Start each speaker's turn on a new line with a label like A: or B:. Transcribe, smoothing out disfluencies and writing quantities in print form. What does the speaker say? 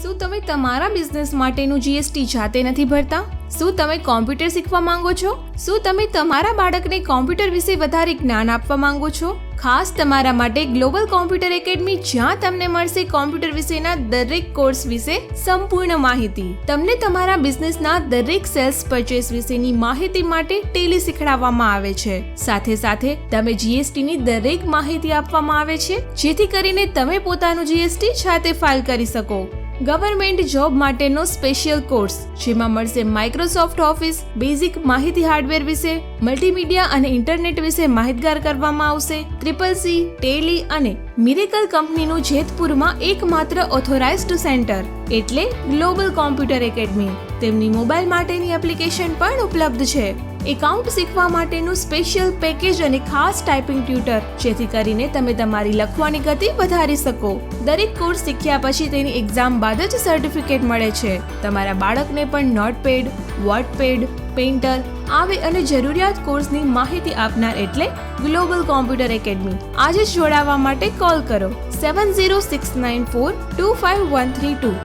A: શું તમે તમારા બિઝનેસ માટેનું જીએસટી જાતે નથી ભરતા? શું તમે કોમ્પ્યુટર શીખવા માંગો છો? શું તમે તમારા બાળકને કોમ્પ્યુટર વિશે વધારે જ્ઞાન આપવા માંગો છો? ખાસ તમારા માટે ગ્લોબલ કોમ્પ્યુટર એકેડમી, જ્યાં તમને મળશે કોમ્પ્યુટર વિશેના દરેક કોર્સ વિશે સંપૂર્ણ માહિતી. તમને તમારા બિઝનેસના દરેક સેલ્સ પરચેસ વિશેની માહિતી માટે ટેલી શીખડાવવામાં આવે છે. સાથે સાથે તમે જીએસટીની દરેક માહિતી આપવામાં આવે છે, જેથી કરીને તમે પોતાનું જીએસટી જાતે ફાઇલ કરી શકો. ગવર્મેન્ટ જોબ માટેનો સ્પેશિયલ કોર્સ, જેમાં મળશે માઇક્રોસોફ્ટ ઓફિસ, બેઝિક માહિતી હાર્ડવેર વિશે, મલ્ટીમીડિયા અને ઇન્ટરનેટ વિશે માહિતગાર કરવામાં આવશે. CCC, ટેલી અને મિરેકલ કંપનીનું જેતપુરમાં એકમાત્ર ઓથોરાઇઝ્ડ સેન્ટર એટલે ગ્લોબલ કોમ્પ્યુટર એકેડમી. તેમની મોબાઈલ માટેની એપ્લિકેશન પણ ઉપલબ્ધ છે. એકાઉન્ટ શીખવા માટેનું સ્પેશિયલ પેકેજ અને ખાસ ટાઈપિંગ ટ્યુટર, જેથી કરીને તમે તમારી લખવાની ગતિ વધારી શકો. દરેક કોર્સ શીખ્યા પછી તેની એક્ઝામ બાદ જ સર્ટિફિકેટ મળે છે. તમારા બાળકને પણ નોટપેડ, વર્ડપેડ, પેઇન્ટર આવે અને જરૂરિયાત કોર્સની માહિતી આપનાર એટલે ગ્લોબલ કોમ્પ્યુટર એકેડમી. આજે જ જોડાવા માટે કોલ કરો 7069425132.